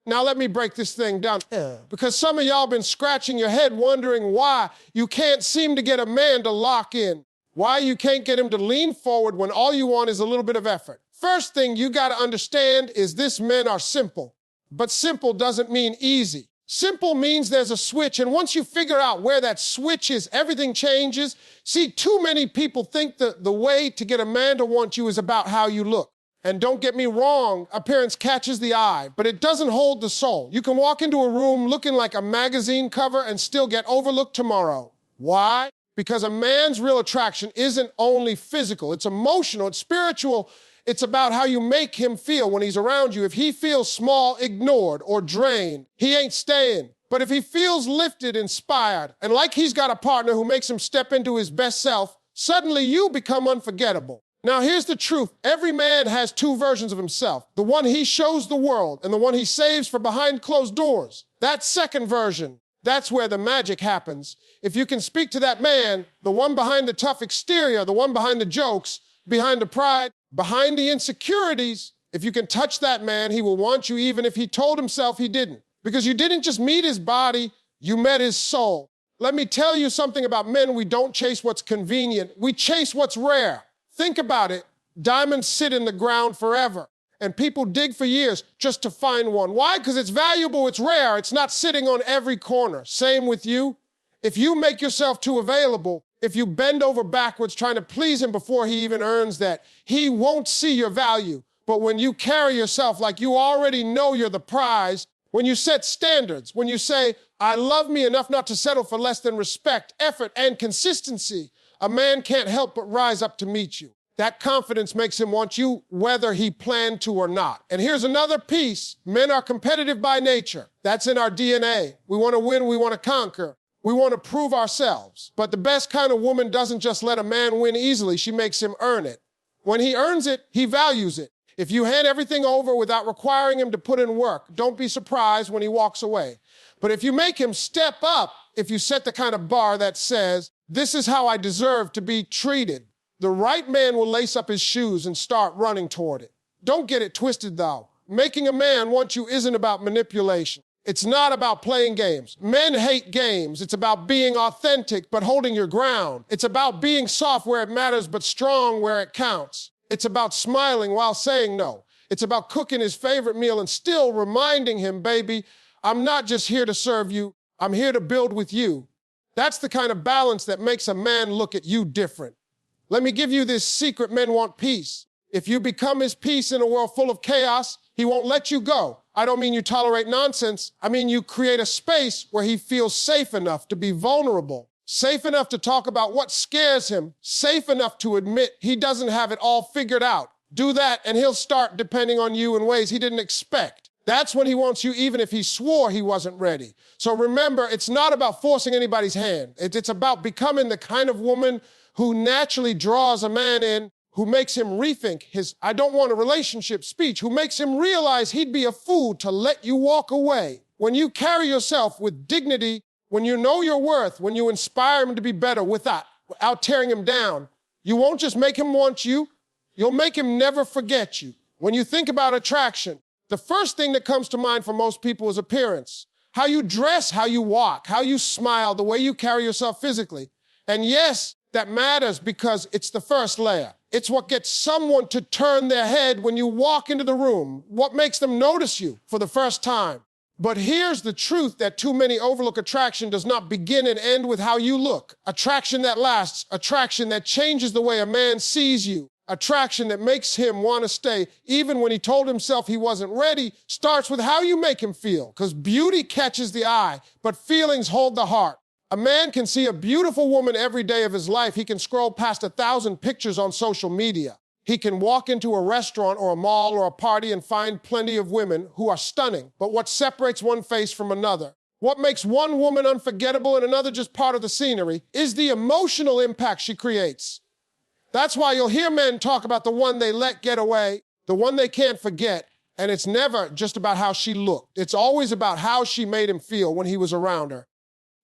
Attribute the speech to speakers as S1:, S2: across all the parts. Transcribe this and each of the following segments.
S1: Now let me break this thing down. Because some of y'all been scratching your head wondering why you can't seem to get a man to lock in. Why you can't get him to lean forward when all you want is a little bit of effort. First thing you gotta understand is this: men are simple. But simple doesn't mean easy. Simple means there's a switch, and once you figure out where that switch is, everything changes. See, too many people think that the way to get a man to want you is about how you look. And don't get me wrong, appearance catches the eye, but it doesn't hold the soul. You can walk into a room looking like a magazine cover and still get overlooked tomorrow. Why? Because a man's real attraction isn't only physical, it's emotional, it's spiritual. It's about how you make him feel when he's around you. If he feels small, ignored, or drained, he ain't staying. But if he feels lifted, inspired, and like he's got a partner who makes him step into his best self, suddenly you become unforgettable. Now, here's the truth. Every man has two versions of himself. The one he shows the world and the one he saves for behind closed doors. That second version, that's where the magic happens. If you can speak to that man, the one behind the tough exterior, the one behind the jokes, behind the pride, behind the insecurities, if you can touch that man, he will want you even if he told himself he didn't. Because you didn't just meet his body, you met his soul. Let me tell you something about men. We don't chase what's convenient. We chase what's rare. Think about it. Diamonds sit in the ground forever, and people dig for years just to find one. Why? Because it's valuable, it's rare, it's not sitting on every corner. Same with you. If you make yourself too available, if you bend over backwards trying to please him before he even earns that, he won't see your value. But when you carry yourself like you already know you're the prize, when you set standards, when you say, I love me enough not to settle for less than respect, effort, and consistency, a man can't help but rise up to meet you. That confidence makes him want you whether he planned to or not. And here's another piece. Men are competitive by nature. That's in our DNA. We want to win, we want to conquer. We want to prove ourselves. But the best kind of woman doesn't just let a man win easily, she makes him earn it. When he earns it, he values it. If you hand everything over without requiring him to put in work, don't be surprised when he walks away. But if you make him step up, if you set the kind of bar that says, this is how I deserve to be treated, the right man will lace up his shoes and start running toward it. Don't get it twisted, though. Making a man want you isn't about manipulation. It's not about playing games. Men hate games. It's about being authentic but holding your ground. It's about being soft where it matters but strong where it counts. It's about smiling while saying no. It's about cooking his favorite meal and still reminding him, baby, I'm not just here to serve you, I'm here to build with you. That's the kind of balance that makes a man look at you different. Let me give you this secret: men want peace. If you become his peace in a world full of chaos, he won't let you go. I don't mean you tolerate nonsense. I mean you create a space where he feels safe enough to be vulnerable, safe enough to talk about what scares him, safe enough to admit he doesn't have it all figured out. Do that and he'll start depending on you in ways he didn't expect. That's when he wants you even if he swore he wasn't ready. So remember, it's not about forcing anybody's hand. It's about becoming the kind of woman who naturally draws a man in, who makes him rethink his I don't want a relationship speech, who makes him realize he'd be a fool to let you walk away. When you carry yourself with dignity, when you know your worth, when you inspire him to be better without tearing him down, you won't just make him want you, you'll make him never forget you. When you think about attraction, the first thing that comes to mind for most people is appearance. How you dress, how you walk, how you smile, the way you carry yourself physically. And yes, that matters because it's the first layer. It's what gets someone to turn their head when you walk into the room, what makes them notice you for the first time. But here's the truth that too many overlook: attraction does not begin and end with how you look. Attraction that lasts, attraction that changes the way a man sees you, attraction that makes him want to stay even when he told himself he wasn't ready, starts with how you make him feel, because beauty catches the eye, but feelings hold the heart. A man can see a beautiful woman every day of his life. He can scroll past 1,000 pictures on social media. He can walk into a restaurant or a mall or a party and find plenty of women who are stunning. But what separates one face from another, what makes one woman unforgettable and another just part of the scenery, is the emotional impact she creates. That's why you'll hear men talk about the one they let get away, the one they can't forget, and it's never just about how she looked. It's always about how she made him feel when he was around her.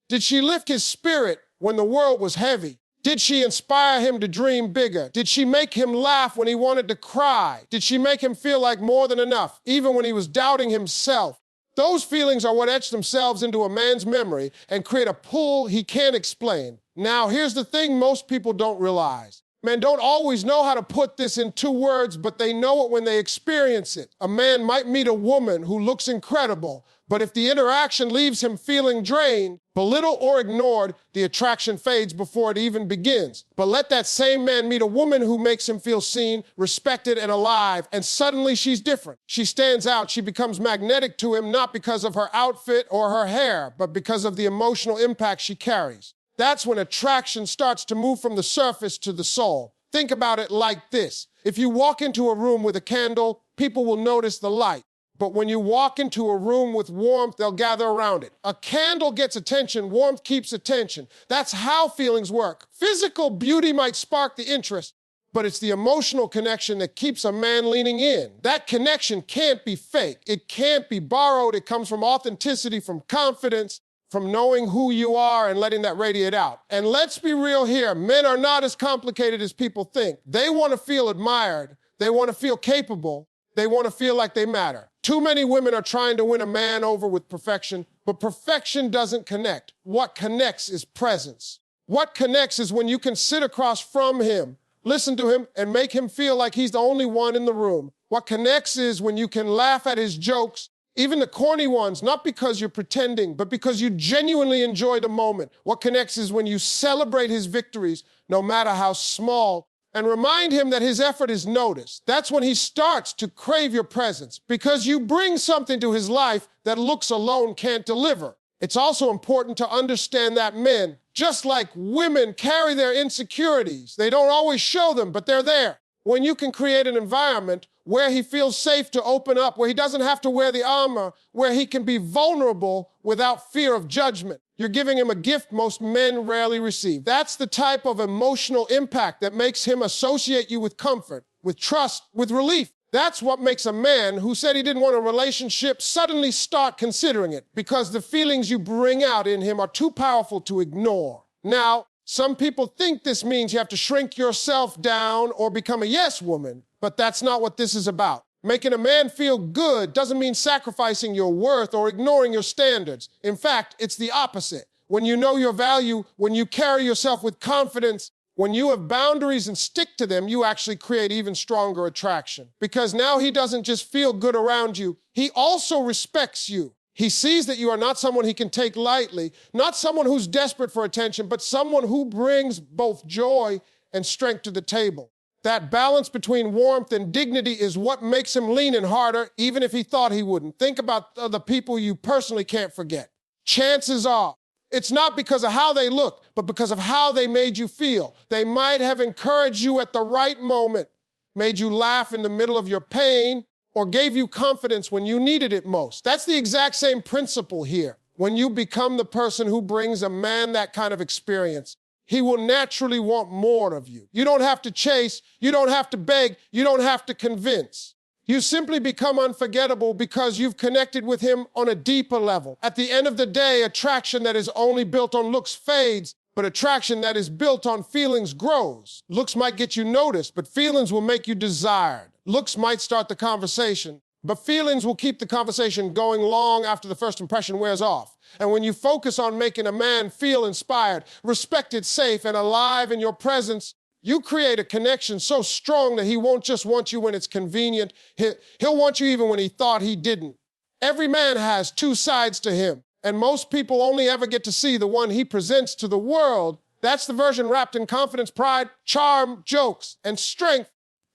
S1: Did she lift his spirit when the world was heavy? Did she inspire him to dream bigger? Did she make him laugh when he wanted to cry? Did she make him feel like more than enough, even when he was doubting himself? Those feelings are what etch themselves into a man's memory and create a pull he can't explain. Now, here's the thing most people don't realize. Men don't always know how to put this in 2 words, but they know it when they experience it. A man might meet a woman who looks incredible, but if the interaction leaves him feeling drained, belittled, or ignored, the attraction fades before it even begins. But let that same man meet a woman who makes him feel seen, respected, and alive, and suddenly she's different. She stands out. She becomes magnetic to him, not because of her outfit or her hair, but because of the emotional impact she carries. That's when attraction starts to move from the surface to the soul. Think about it like this. If you walk into a room with a candle, people will notice the light. But when you walk into a room with warmth, they'll gather around it. A candle gets attention, warmth keeps attention. That's how feelings work. Physical beauty might spark the interest, but it's the emotional connection that keeps a man leaning in. That connection can't be fake. It can't be borrowed. It comes from authenticity, from confidence, from knowing who you are and letting that radiate out. And let's be real here. Men are not as complicated as people think. They want to feel admired. They want to feel capable. They want to feel like they matter. Too many women are trying to win a man over with perfection, but perfection doesn't connect. What connects is presence. What connects is when you can sit across from him, listen to him, and make him feel like he's the only one in the room. What connects is when you can laugh at his jokes, even the corny ones, not because you're pretending, but because you genuinely enjoy the moment. What connects is when you celebrate his victories, no matter how small, and remind him that his effort is noticed. That's when he starts to crave your presence, because you bring something to his life that looks alone can't deliver. It's also important to understand that men, just like women, carry their insecurities. They don't always show them, but they're there. When you can create an environment where he feels safe to open up, where he doesn't have to wear the armor, where he can be vulnerable without fear of judgment, you're giving him a gift most men rarely receive. That's the type of emotional impact that makes him associate you with comfort, with trust, with relief. That's what makes a man who said he didn't want a relationship suddenly start considering it, because the feelings you bring out in him are too powerful to ignore. Now, some people think this means you have to shrink yourself down or become a yes woman, but that's not what this is about. Making a man feel good doesn't mean sacrificing your worth or ignoring your standards. In fact, it's the opposite. When you know your value, when you carry yourself with confidence, when you have boundaries and stick to them, you actually create even stronger attraction. Because now he doesn't just feel good around you, he also respects you. He sees that you are not someone he can take lightly, not someone who's desperate for attention, but someone who brings both joy and strength to the table. That balance between warmth and dignity is what makes him lean in harder, even if he thought he wouldn't. Think about the people you personally can't forget. Chances are, it's not because of how they look, but because of how they made you feel. They might have encouraged you at the right moment, made you laugh in the middle of your pain, or gave you confidence when you needed it most. That's the exact same principle here. When you become the person who brings a man that kind of experience, he will naturally want more of you. You don't have to chase, you don't have to beg, you don't have to convince. You simply become unforgettable because you've connected with him on a deeper level. At the end of the day, attraction that is only built on looks fades, but attraction that is built on feelings grows. Looks might get you noticed, but feelings will make you desired. Looks might start the conversation, but feelings will keep the conversation going long after the first impression wears off. And when you focus on making a man feel inspired, respected, safe, and alive in your presence, you create a connection so strong that he won't just want you when it's convenient. He'll want you even when he thought he didn't. Every man has 2 sides to him, and most people only ever get to see the one he presents to the world. That's the version wrapped in confidence, pride, charm, jokes, and strength.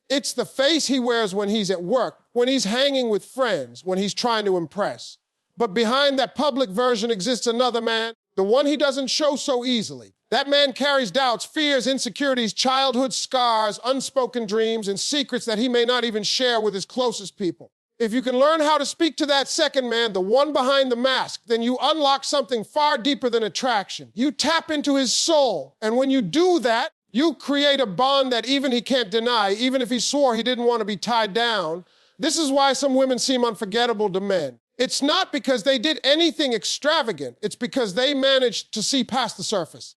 S1: It's the face he wears when he's at work, when he's hanging with friends, when he's trying to impress. But behind that public version exists another man, the one he doesn't show so easily. That man carries doubts, fears, insecurities, childhood scars, unspoken dreams, and secrets that he may not even share with his closest people. If you can learn how to speak to that second man, the one behind the mask, then you unlock something far deeper than attraction. You tap into his soul, and when you do that, you create a bond that even he can't deny, even if he swore he didn't want to be tied down. This is why some women seem unforgettable to men. It's not because they did anything extravagant. It's because they managed to see past the surface.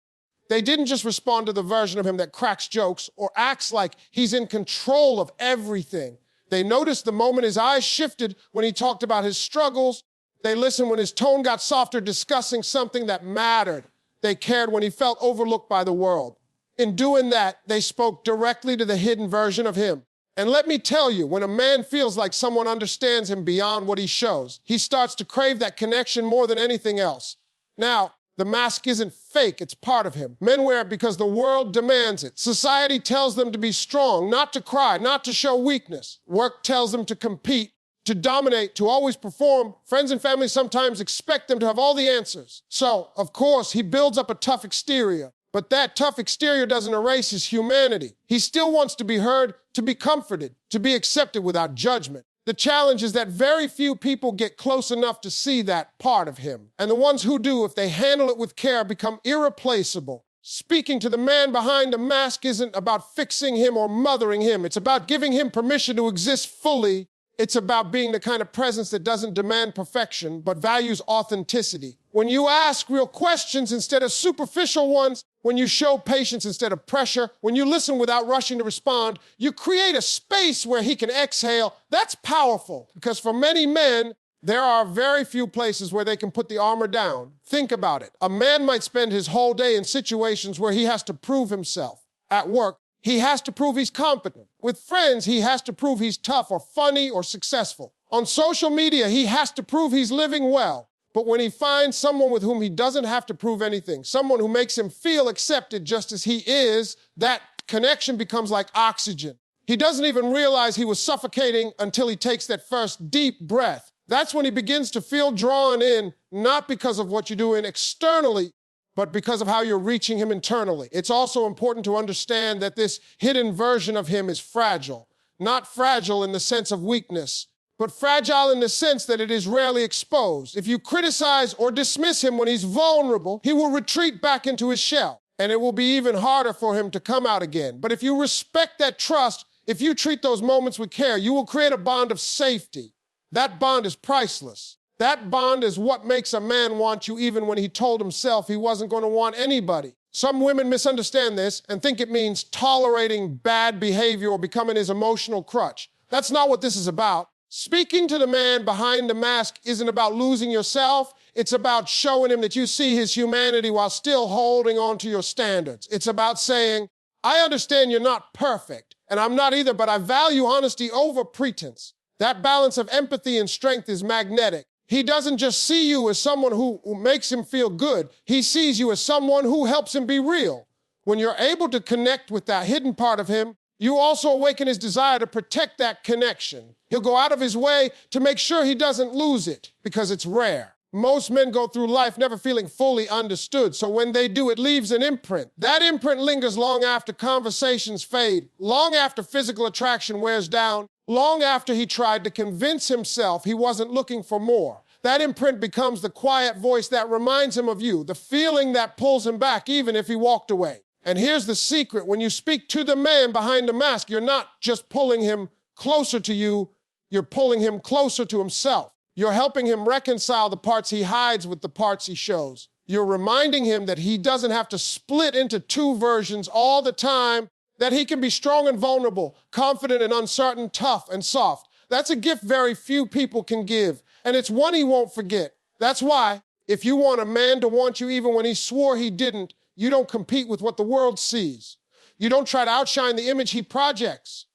S1: They didn't just respond to the version of him that cracks jokes or acts like he's in control of everything. They noticed the moment his eyes shifted when he talked about his struggles, They listened when his tone got softer, discussing something that mattered. They cared when he felt overlooked by the world. In doing that, they spoke directly to the hidden version of him. And let me tell you, when a man feels like someone understands him beyond what he shows, he starts to crave that connection more than anything else. Now, the mask isn't fake, it's part of him. Men wear it because the world demands it. Society tells them to be strong, not to cry, not to show weakness. Work tells them to compete, to dominate, to always perform. Friends and family sometimes expect them to have all the answers. So, of course, he builds up a tough exterior. But that tough exterior doesn't erase his humanity. He still wants to be heard, to be comforted, to be accepted without judgment. The challenge is that very few people get close enough to see that part of him. And the ones who do, if they handle it with care, become irreplaceable. Speaking to the man behind the mask isn't about fixing him or mothering him. It's about giving him permission to exist fully. It's about being the kind of presence that doesn't demand perfection, but values authenticity. When you ask real questions instead of superficial ones, when you show patience instead of pressure, when you listen without rushing to respond, you create a space where he can exhale. That's powerful, because for many men, there are very few places where they can put the armor down. Think about it. A man might spend his whole day in situations where he has to prove himself. At work, he has to prove he's competent. With friends, he has to prove he's tough or funny or successful. On social media, he has to prove he's living well. But when he finds someone with whom he doesn't have to prove anything, someone who makes him feel accepted just as he is, that connection becomes like oxygen. He doesn't even realize he was suffocating until he takes that first deep breath. That's when he begins to feel drawn in, not because of what you're doing externally, but because of how you're reaching him internally. It's also important to understand that this hidden version of him is fragile. Not fragile in the sense of weakness, but fragile in the sense that it is rarely exposed. If you criticize or dismiss him when he's vulnerable, he will retreat back into his shell, and it will be even harder for him to come out again. But if you respect that trust, if you treat those moments with care, you will create a bond of safety. That bond is priceless. That bond is what makes a man want you even when he told himself he wasn't going to want anybody. Some women misunderstand this and think it means tolerating bad behavior or becoming his emotional crutch. That's not what this is about. Speaking to the man behind the mask isn't about losing yourself. It's about showing him that you see his humanity while still holding on to your standards. It's about saying, I understand you're not perfect, and I'm not either, but I value honesty over pretense. That balance of empathy and strength is magnetic. He doesn't just see you as someone who makes him feel good. He sees you as someone who helps him be real. When you're able to connect with that hidden part of him, you also awaken his desire to protect that connection. He'll go out of his way to make sure he doesn't lose it, because it's rare. Most men go through life never feeling fully understood, so when they do, it leaves an imprint. That imprint lingers long after conversations fade, long after physical attraction wears down, long after he tried to convince himself he wasn't looking for more. That imprint becomes the quiet voice that reminds him of you, the feeling that pulls him back even if he walked away. And here's the secret. When you speak to the man behind the mask, you're not just pulling him closer to you, you're pulling him closer to himself. You're helping him reconcile the parts he hides with the parts he shows. You're reminding him that he doesn't have to split into two versions all the time, that he can be strong and vulnerable, confident and uncertain, tough and soft. That's a gift very few people can give, and it's one he won't forget. That's why, if you want a man to want you even when he swore he didn't, you don't compete with what the world sees. You don't try to outshine the image he projects.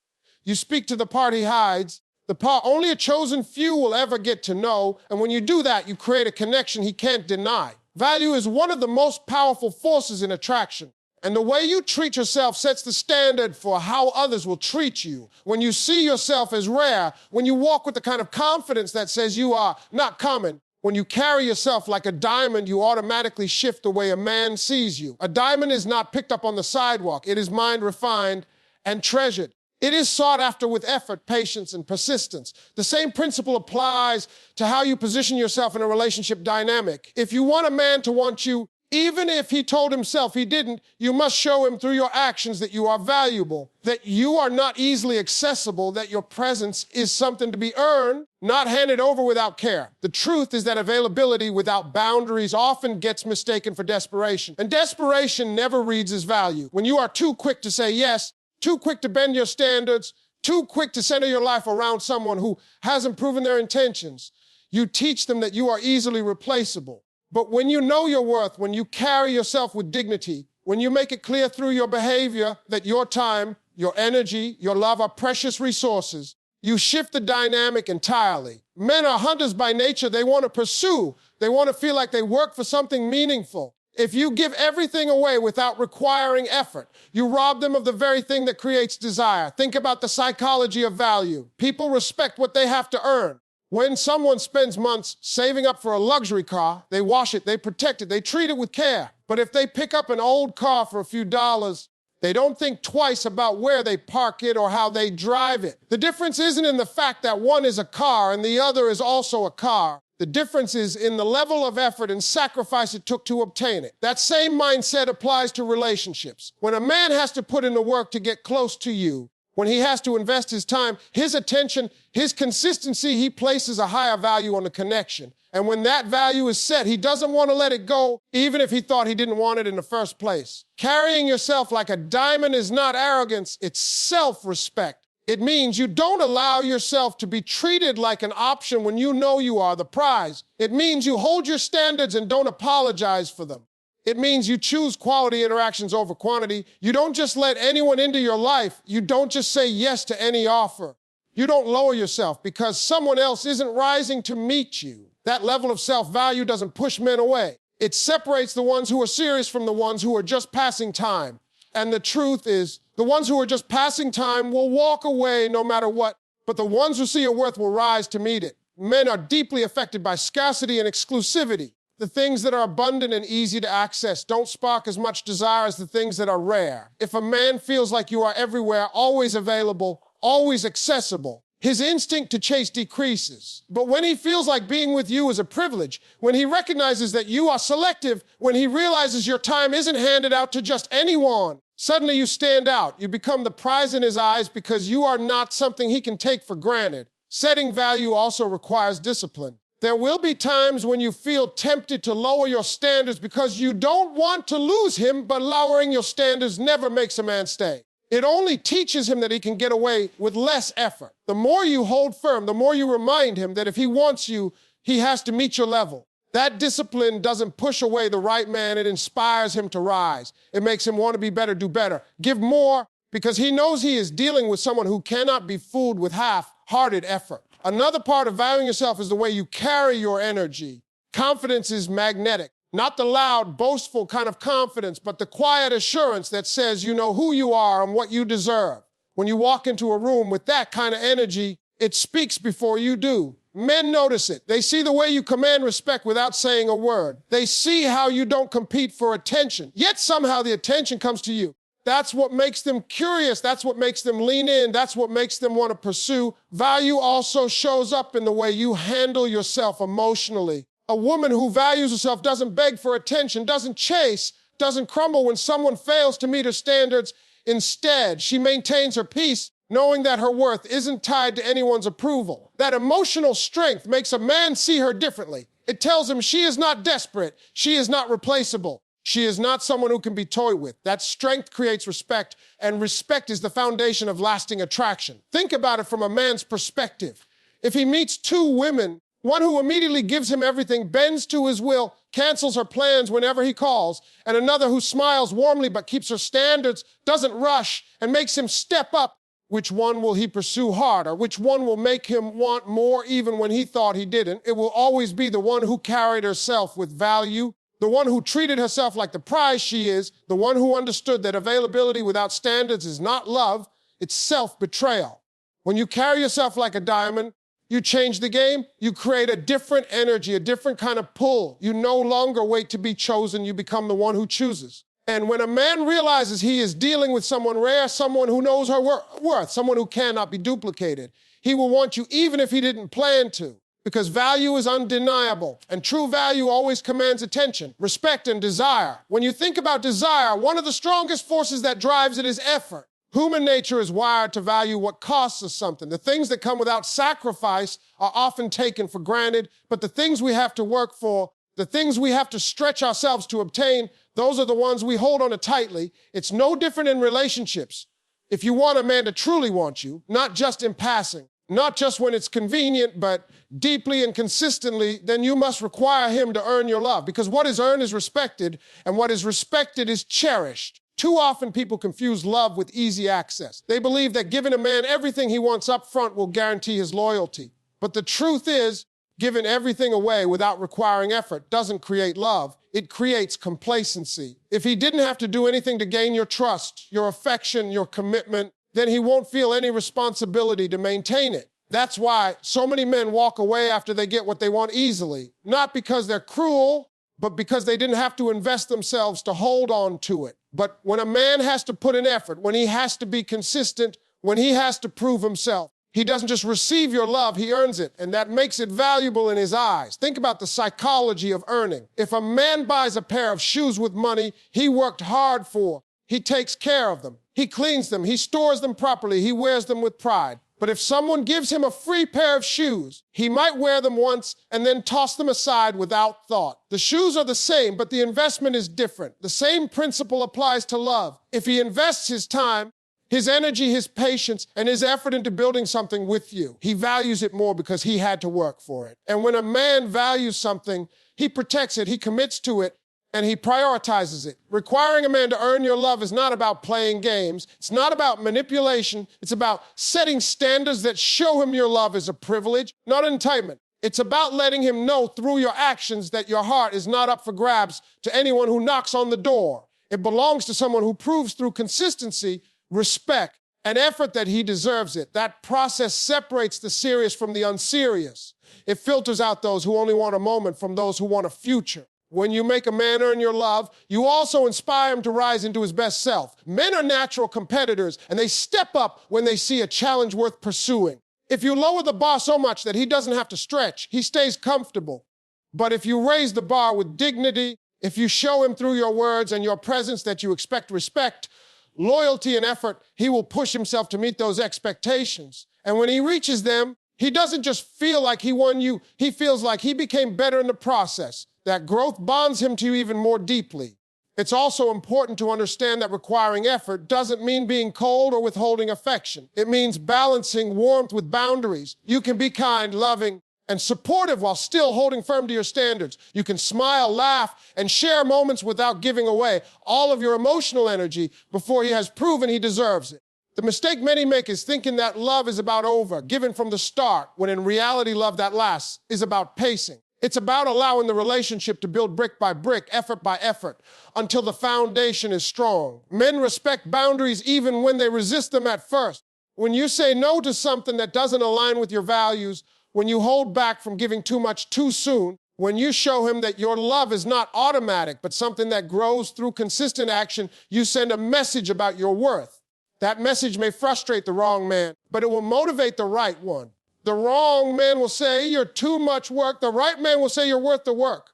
S1: You speak to the part he hides, the part only a chosen few will ever get to know, and when you do that, you create a connection he can't deny. Value is one of the most powerful forces in attraction. And the way you treat yourself sets the standard for how others will treat you. When you see yourself as rare, when you walk with the kind of confidence that says you are not common, when you carry yourself like a diamond, you automatically shift the way a man sees you. A diamond is not picked up on the sidewalk. It is mined, refined, and treasured. It is sought after with effort, patience, and persistence. The same principle applies to how you position yourself in a relationship dynamic. If you want a man to want you, even if he told himself he didn't, you must show him through your actions that you are valuable, that you are not easily accessible, that your presence is something to be earned, not handed over without care. The truth is that availability without boundaries often gets mistaken for desperation. And desperation never reads as value. When you are too quick to say yes, too quick to bend your standards, too quick to center your life around someone who hasn't proven their intentions, You teach them that you are easily replaceable. But when you know your worth, when you carry yourself with dignity, when you make it clear through your behavior that your time, your energy, your love are precious resources, you shift the dynamic entirely. Men are hunters by nature. They want to pursue. They want to feel like they work for something meaningful. If you give everything away without requiring effort, you rob them of the very thing that creates desire. Think about the psychology of value. People respect what they have to earn. When someone spends months saving up for a luxury car, they wash it, they protect it, they treat it with care. But if they pick up an old car for a few dollars, they don't think twice about where they park it or how they drive it. The difference isn't in the fact that one is a car and the other is also a car. The difference is in the level of effort and sacrifice it took to obtain it. That same mindset applies to relationships. When a man has to put in the work to get close to you, when he has to invest his time, his attention, his consistency, he places a higher value on the connection. And when that value is set, he doesn't want to let it go, even if he thought he didn't want it in the first place. Carrying yourself like a diamond is not arrogance, it's self-respect. It means you don't allow yourself to be treated like an option when you know you are the prize. It means you hold your standards and don't apologize for them. It means you choose quality interactions over quantity. You don't just let anyone into your life. You don't just say yes to any offer. You don't lower yourself because someone else isn't rising to meet you. That level of self-value doesn't push men away. It separates the ones who are serious from the ones who are just passing time. And the truth is, the ones who are just passing time will walk away no matter what, but the ones who see your worth will rise to meet it. Men are deeply affected by scarcity and exclusivity. The things that are abundant and easy to access don't spark as much desire as the things that are rare. If a man feels like you are everywhere, always available, always accessible, his instinct to chase decreases. But when he feels like being with you is a privilege, when he recognizes that you are selective, when he realizes your time isn't handed out to just anyone, suddenly you stand out. You become the prize in his eyes because you are not something he can take for granted. Setting value also requires discipline. There will be times when you feel tempted to lower your standards because you don't want to lose him, but lowering your standards never makes a man stay. It only teaches him that he can get away with less effort. The more you hold firm, the more you remind him that if he wants you, he has to meet your level. That discipline doesn't push away the right man. It inspires him to rise. It makes him want to be better, do better, give more, because he knows he is dealing with someone who cannot be fooled with half-hearted effort. Another part of valuing yourself is the way you carry your energy. Confidence is magnetic. Not the loud, boastful kind of confidence, but the quiet assurance that says you know who you are and what you deserve. When you walk into a room with that kind of energy, it speaks before you do. Men notice it. They see the way you command respect without saying a word. They see how you don't compete for attention, yet somehow the attention comes to you. That's what makes them curious. That's what makes them lean in. That's what makes them want to pursue. Value also shows up in the way you handle yourself emotionally. A woman who values herself doesn't beg for attention, doesn't chase, doesn't crumble when someone fails to meet her standards. Instead, she maintains her peace, knowing that her worth isn't tied to anyone's approval. That emotional strength makes a man see her differently. It tells him she is not desperate. She is not replaceable. She is not someone who can be toyed with. That strength creates respect, and respect is the foundation of lasting attraction. Think about it from a man's perspective. If he meets two women, one who immediately gives him everything, bends to his will, cancels her plans whenever he calls, and another who smiles warmly but keeps her standards, doesn't rush, and makes him step up, which one will he pursue harder? Which one will make him want more even when he thought he didn't? It will always be the one who carried herself with value, the one who treated herself like the prize she is, the one who understood that availability without standards is not love, it's self-betrayal. When you carry yourself like a diamond, you change the game, you create a different energy, a different kind of pull. You no longer wait to be chosen, you become the one who chooses. And when a man realizes he is dealing with someone rare, someone who knows her worth, someone who cannot be duplicated, he will want you even if he didn't plan to. Because value is undeniable, and true value always commands attention, respect, and desire. When you think about desire, one of the strongest forces that drives it is effort. Human nature is wired to value what costs us something. The things that come without sacrifice are often taken for granted, but the things we have to work for, the things we have to stretch ourselves to obtain, those are the ones we hold on to tightly. It's no different in relationships. If you want a man to truly want you, not just in passing, not just when it's convenient, but deeply and consistently, then you must require him to earn your love. Because what is earned is respected, and what is respected is cherished. Too often people confuse love with easy access. They believe that giving a man everything he wants up front will guarantee his loyalty. But the truth is, giving everything away without requiring effort doesn't create love. It creates complacency. If he didn't have to do anything to gain your trust, your affection, your commitment, then he won't feel any responsibility to maintain it. That's why so many men walk away after they get what they want easily, not because they're cruel, but because they didn't have to invest themselves to hold on to it. But when a man has to put in effort, when he has to be consistent, when he has to prove himself, he doesn't just receive your love, he earns it, and that makes it valuable in his eyes. Think about the psychology of earning. If a man buys a pair of shoes with money he worked hard for, he takes care of them. He cleans them, he stores them properly, he wears them with pride. But if someone gives him a free pair of shoes, he might wear them once and then toss them aside without thought. The shoes are the same, but the investment is different. The same principle applies to love. If he invests his time, his energy, his patience, and his effort into building something with you, he values it more because he had to work for it. And when a man values something, he protects it, he commits to it, and he prioritizes it. Requiring a man to earn your love is not about playing games. It's not about manipulation. It's about setting standards that show him your love is a privilege, not entitlement. It's about letting him know through your actions that your heart is not up for grabs to anyone who knocks on the door. It belongs to someone who proves through consistency, respect, and effort that he deserves it. That process separates the serious from the unserious. It filters out those who only want a moment from those who want a future. When you make a man earn your love, you also inspire him to rise into his best self. Men are natural competitors, and they step up when they see a challenge worth pursuing. If you lower the bar so much that he doesn't have to stretch, he stays comfortable. But if you raise the bar with dignity, if you show him through your words and your presence that you expect respect, loyalty, and effort, he will push himself to meet those expectations. And when he reaches them, he doesn't just feel like he won you, he feels like he became better in the process. That growth bonds him to you even more deeply. It's also important to understand that requiring effort doesn't mean being cold or withholding affection. It means balancing warmth with boundaries. You can be kind, loving, and supportive while still holding firm to your standards. You can smile, laugh, and share moments without giving away all of your emotional energy before he has proven he deserves it. The mistake many make is thinking that love is about given from the start, when in reality love that lasts is about pacing. It's about allowing the relationship to build brick by brick, effort by effort, until the foundation is strong. Men respect boundaries even when they resist them at first. When you say no to something that doesn't align with your values, when you hold back from giving too much too soon, when you show him that your love is not automatic, but something that grows through consistent action, you send a message about your worth. That message may frustrate the wrong man, but it will motivate the right one. The wrong man will say, you're too much work. The right man will say, you're worth the work.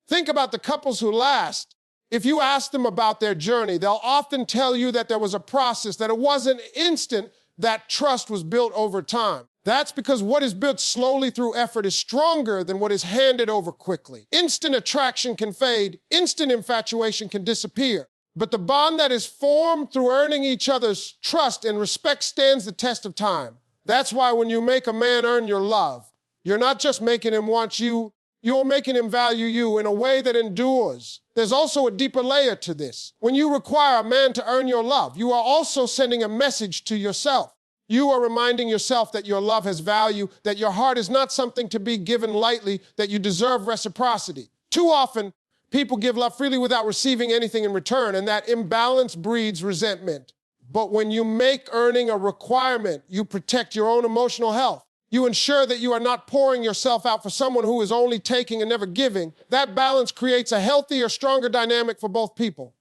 S1: Think about the couples who last. If you ask them about their journey, they'll often tell you that there was a process, that it wasn't instant, that trust was built over time. That's because what is built slowly through effort is stronger than what is handed over quickly. Instant attraction can fade, instant infatuation can disappear. But the bond that is formed through earning each other's trust and respect stands the test of time. That's why when you make a man earn your love, you're not just making him want you, you're making him value you in a way that endures. There's also a deeper layer to this. When you require a man to earn your love, you are also sending a message to yourself. You are reminding yourself that your love has value, that your heart is not something to be given lightly, that you deserve reciprocity. Too often, people give love freely without receiving anything in return, and that imbalance breeds resentment. But when you make earning a requirement, you protect your own emotional health. You ensure that you are not pouring yourself out for someone who is only taking and never giving. That balance creates a healthier, stronger dynamic for both people.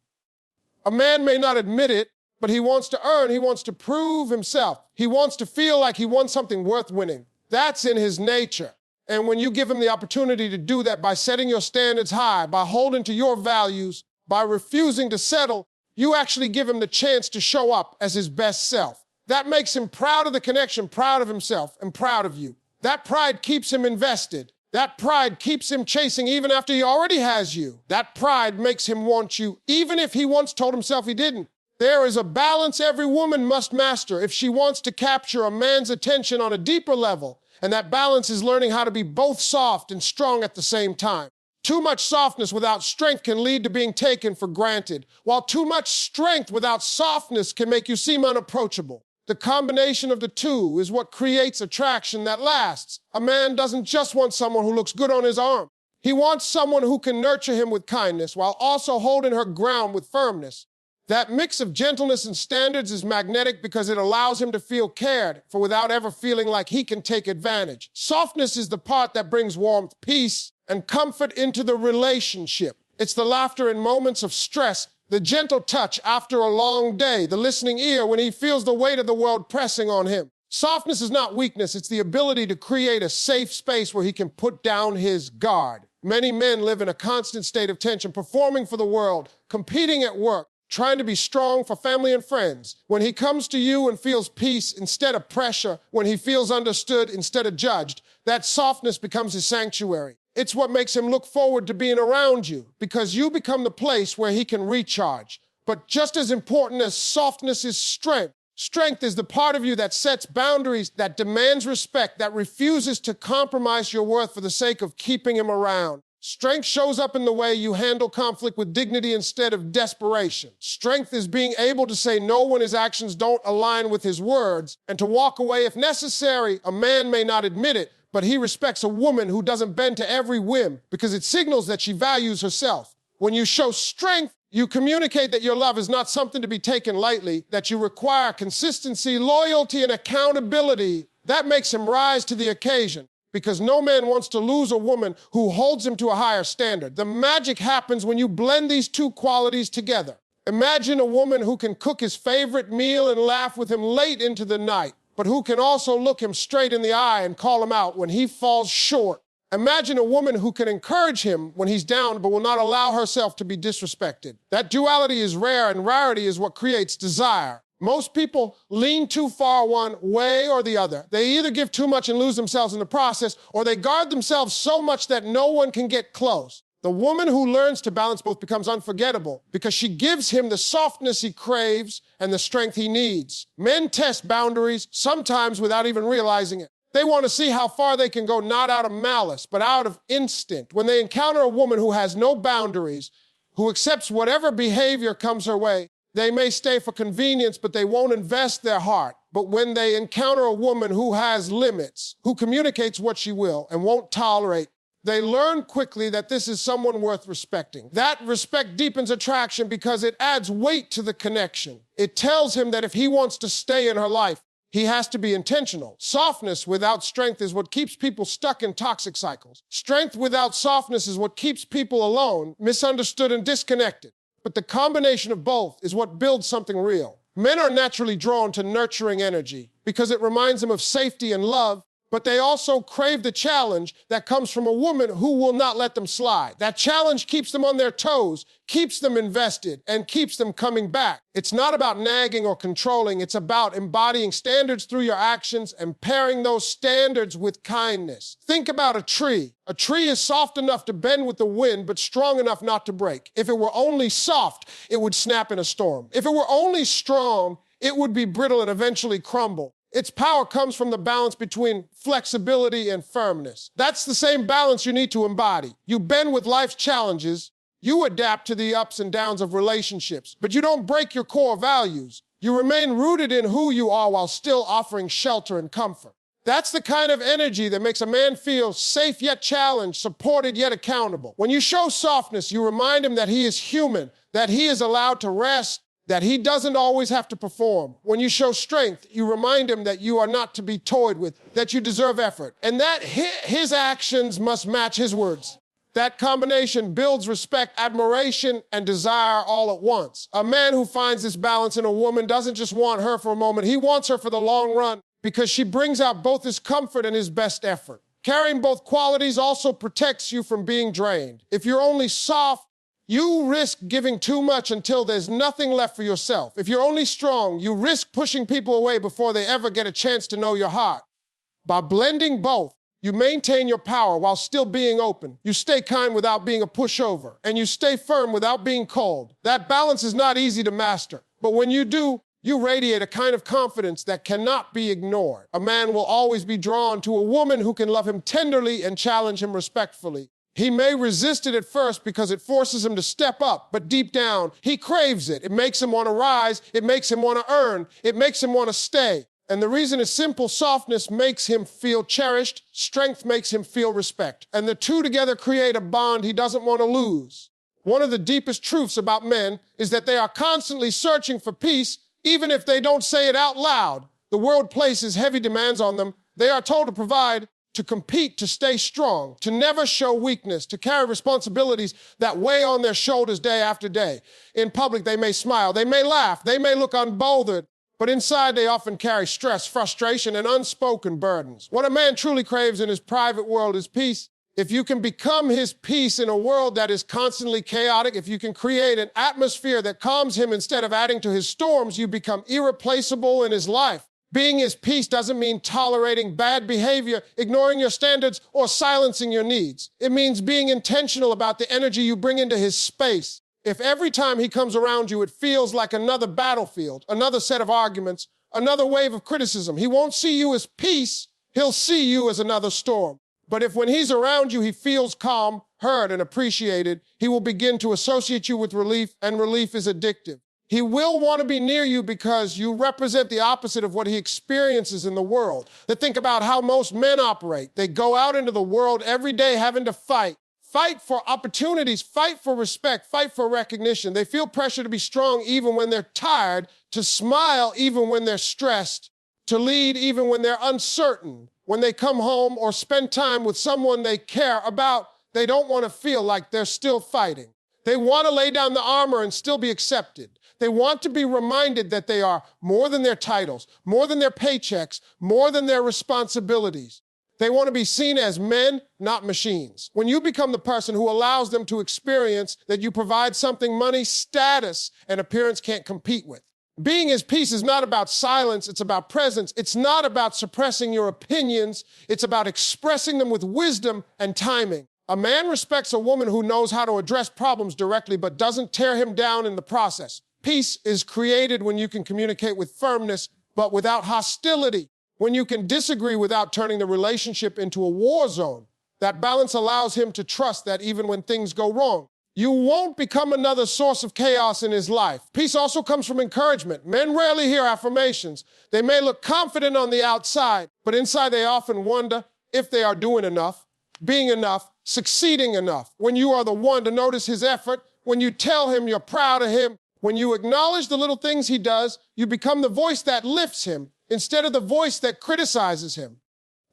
S1: A man may not admit it, but he wants to earn, he wants to prove himself. He wants to feel like he won something worth winning. That's in his nature. And when you give him the opportunity to do that by setting your standards high, by holding to your values, by refusing to settle, you actually give him the chance to show up as his best self. That makes him proud of the connection, proud of himself, and proud of you. That pride keeps him invested. That pride keeps him chasing even after he already has you. That pride makes him want you, even if he once told himself he didn't. There is a balance every woman must master if she wants to capture a man's attention on a deeper level, and that balance is learning how to be both soft and strong at the same time. Too much softness without strength can lead to being taken for granted, while too much strength without softness can make you seem unapproachable. The combination of the two is what creates attraction that lasts. A man doesn't just want someone who looks good on his arm. He wants someone who can nurture him with kindness while also holding her ground with firmness. That mix of gentleness and standards is magnetic because it allows him to feel cared for without ever feeling like he can take advantage. Softness is the part that brings warmth, peace, and comfort into the relationship. It's the laughter in moments of stress, the gentle touch after a long day, the listening ear when he feels the weight of the world pressing on him. Softness is not weakness, it's the ability to create a safe space where he can put down his guard. Many men live in a constant state of tension, performing for the world, competing at work, trying to be strong for family and friends. When he comes to you and feels peace instead of pressure, when he feels understood instead of judged, that softness becomes his sanctuary. It's what makes him look forward to being around you, because you become the place where he can recharge. But just as important as softness is strength. Strength is the part of you that sets boundaries, that demands respect, that refuses to compromise your worth for the sake of keeping him around. Strength shows up in the way you handle conflict with dignity instead of desperation. Strength is being able to say no when his actions don't align with his words, and to walk away if necessary. A man may not admit it, but he respects a woman who doesn't bend to every whim because it signals that she values herself. When you show strength, you communicate that your love is not something to be taken lightly, that you require consistency, loyalty, and accountability. That makes him rise to the occasion, because no man wants to lose a woman who holds him to a higher standard. The magic happens when you blend these two qualities together. Imagine a woman who can cook his favorite meal and laugh with him late into the night, but who can also look him straight in the eye and call him out when he falls short. Imagine a woman who can encourage him when he's down but will not allow herself to be disrespected. That duality is rare, and rarity is what creates desire. Most people lean too far one way or the other. They either give too much and lose themselves in the process, or they guard themselves so much that no one can get close. The woman who learns to balance both becomes unforgettable because she gives him the softness he craves and the strength he needs. Men test boundaries, sometimes without even realizing it. They want to see how far they can go, not out of malice, but out of instinct. When they encounter a woman who has no boundaries, who accepts whatever behavior comes her way, they may stay for convenience, but they won't invest their heart. But when they encounter a woman who has limits, who communicates what she will and won't tolerate, they learn quickly that this is someone worth respecting. That respect deepens attraction because it adds weight to the connection. It tells him that if he wants to stay in her life, he has to be intentional. Softness without strength is what keeps people stuck in toxic cycles. Strength without softness is what keeps people alone, misunderstood, and disconnected. But the combination of both is what builds something real. Men are naturally drawn to nurturing energy because it reminds them of safety and love, but they also crave the challenge that comes from a woman who will not let them slide. That challenge keeps them on their toes, keeps them invested, and keeps them coming back. It's not about nagging or controlling. It's about embodying standards through your actions and pairing those standards with kindness. Think about a tree. A tree is soft enough to bend with the wind, but strong enough not to break. If it were only soft, it would snap in a storm. If it were only strong, it would be brittle and eventually crumble. Its power comes from the balance between flexibility and firmness. That's the same balance you need to embody. You bend with life's challenges. You adapt to the ups and downs of relationships, but you don't break your core values. You remain rooted in who you are while still offering shelter and comfort. That's the kind of energy that makes a man feel safe yet challenged, supported yet accountable. When you show softness, you remind him that he is human, that he is allowed to rest, that he doesn't always have to perform. When you show strength, you remind him that you are not to be toyed with, that you deserve effort, and that his actions must match his words. That combination builds respect, admiration, and desire all at once. A man who finds this balance in a woman doesn't just want her for a moment, he wants her for the long run because she brings out both his comfort and his best effort. Carrying both qualities also protects you from being drained. If you're only soft, you risk giving too much until there's nothing left for yourself. If you're only strong, you risk pushing people away before they ever get a chance to know your heart. By blending both, you maintain your power while still being open. You stay kind without being a pushover, and you stay firm without being cold. That balance is not easy to master, But when you do, you radiate a kind of confidence that cannot be ignored. A man will always be drawn to a woman who can love him tenderly and challenge him respectfully. He may resist it at first because it forces him to step up, but deep down, he craves it. It makes him want to rise. It makes him want to earn. It makes him want to stay. And the reason is simple. Softness makes him feel cherished. Strength makes him feel respect. And the two together create a bond he doesn't want to lose. One of the deepest truths about men is that they are constantly searching for peace, even if they don't say it out loud. The world places heavy demands on them. They are told to provide, to compete, to stay strong, to never show weakness, to carry responsibilities that weigh on their shoulders day after day. In public, they may smile, they may laugh, they may look unbothered, but inside they often carry stress, frustration, and unspoken burdens. What a man truly craves in his private world is peace. If you can become his peace in a world that is constantly chaotic, if you can create an atmosphere that calms him instead of adding to his storms, you become irreplaceable in his life. Being his peace doesn't mean tolerating bad behavior, ignoring your standards, or silencing your needs. It means being intentional about the energy you bring into his space. If every time he comes around you, it feels like another battlefield, another set of arguments, another wave of criticism, he won't see you as peace, he'll see you as another storm. But if when he's around you, he feels calm, heard, and appreciated, he will begin to associate you with relief, and relief is addictive. He will want to be near you because you represent the opposite of what he experiences in the world. Think about how most men operate. They go out into the world every day having to fight. Fight for opportunities, fight for respect, fight for recognition. They feel pressure to be strong even when they're tired, to smile even when they're stressed, to lead even when they're uncertain. When they come home or spend time with someone they care about, they don't want to feel like they're still fighting. They want to lay down the armor and still be accepted. They want to be reminded that they are more than their titles, more than their paychecks, more than their responsibilities. They want to be seen as men, not machines. When you become the person who allows them to experience that you provide something money, status, and appearance can't compete with. Being his peace is not about silence, it's about presence. It's not about suppressing your opinions, it's about expressing them with wisdom and timing. A man respects a woman who knows how to address problems directly but doesn't tear him down in the process. Peace is created when you can communicate with firmness but without hostility, when you can disagree without turning the relationship into a war zone. That balance allows him to trust that even when things go wrong, you won't become another source of chaos in his life. Peace also comes from encouragement. Men rarely hear affirmations. They may look confident on the outside, but inside they often wonder if they are doing enough, being enough, succeeding enough. When you are the one to notice his effort, when you tell him you're proud of him, when you acknowledge the little things he does, you become the voice that lifts him instead of the voice that criticizes him.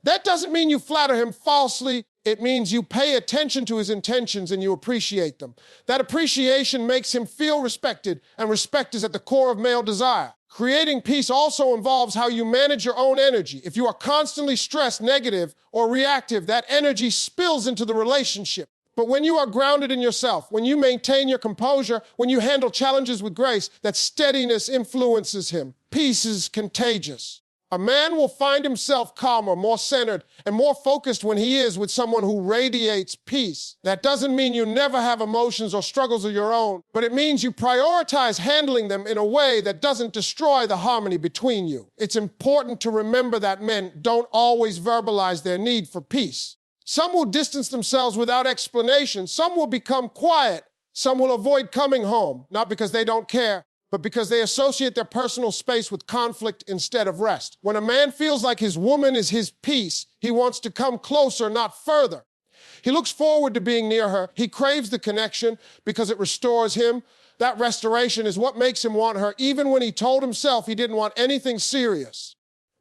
S1: That doesn't mean you flatter him falsely. It means you pay attention to his intentions and you appreciate them. That appreciation makes him feel respected, and respect is at the core of male desire. Creating peace also involves how you manage your own energy. If you are constantly stressed, negative, or reactive, that energy spills into the relationship. But when you are grounded in yourself, when you maintain your composure, when you handle challenges with grace, that steadiness influences him. Peace is contagious. A man will find himself calmer, more centered, and more focused when he is with someone who radiates peace. That doesn't mean you never have emotions or struggles of your own, but it means you prioritize handling them in a way that doesn't destroy the harmony between you. It's important to remember that men don't always verbalize their need for peace. Some will distance themselves without explanation. Some will become quiet. Some will avoid coming home, not because they don't care, but because they associate their personal space with conflict instead of rest. When a man feels like his woman is his peace, he wants to come closer, not further. He looks forward to being near her. He craves the connection because it restores him. That restoration is what makes him want her, even when he told himself he didn't want anything serious.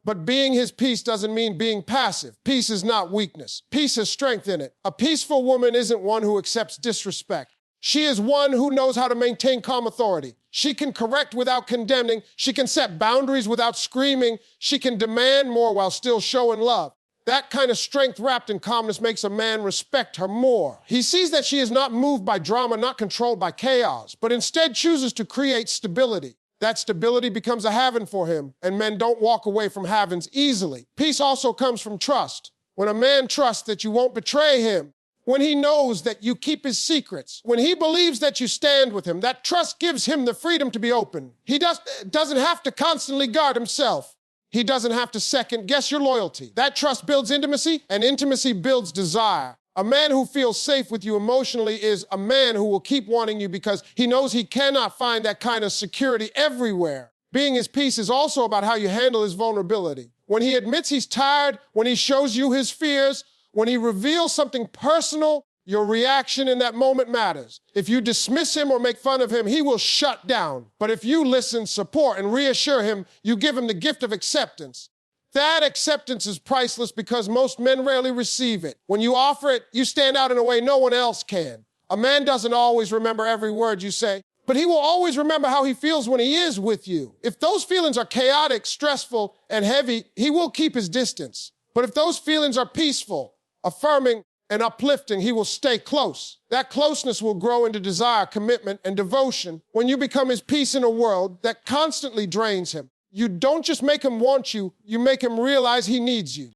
S1: But being his peace doesn't mean being passive. Peace is not weakness. Peace has strength in it. A peaceful woman isn't one who accepts disrespect. She is one who knows how to maintain calm authority. She can correct without condemning. She can set boundaries without screaming. She can demand more while still showing love. That kind of strength wrapped in calmness makes a man respect her more. He sees that she is not moved by drama, not controlled by chaos, but instead chooses to create stability. That stability becomes a haven for him, and men don't walk away from havens easily. Peace also comes from trust. When a man trusts that you won't betray him, when he knows that you keep his secrets, when he believes that you stand with him. That trust gives him the freedom to be open. He doesn't have to constantly guard himself. He doesn't have to second guess your loyalty. That trust builds intimacy, and intimacy builds desire. A man who feels safe with you emotionally is a man who will keep wanting you because he knows he cannot find that kind of security everywhere. Being his peace is also about how you handle his vulnerability. When he admits he's tired, when he shows you his fears, when he reveals something personal, your reaction in that moment matters. If you dismiss him or make fun of him, he will shut down. But if you listen, support, and reassure him, you give him the gift of acceptance. That acceptance is priceless because most men rarely receive it. When you offer it, you stand out in a way no one else can. A man doesn't always remember every word you say, but he will always remember how he feels when he is with you. If those feelings are chaotic, stressful, and heavy, he will keep his distance. But if those feelings are peaceful, affirming, and uplifting, he will stay close. That closeness will grow into desire, commitment, and devotion when you become his peace in a world that constantly drains him. You don't just make him want you, you make him realize he needs you.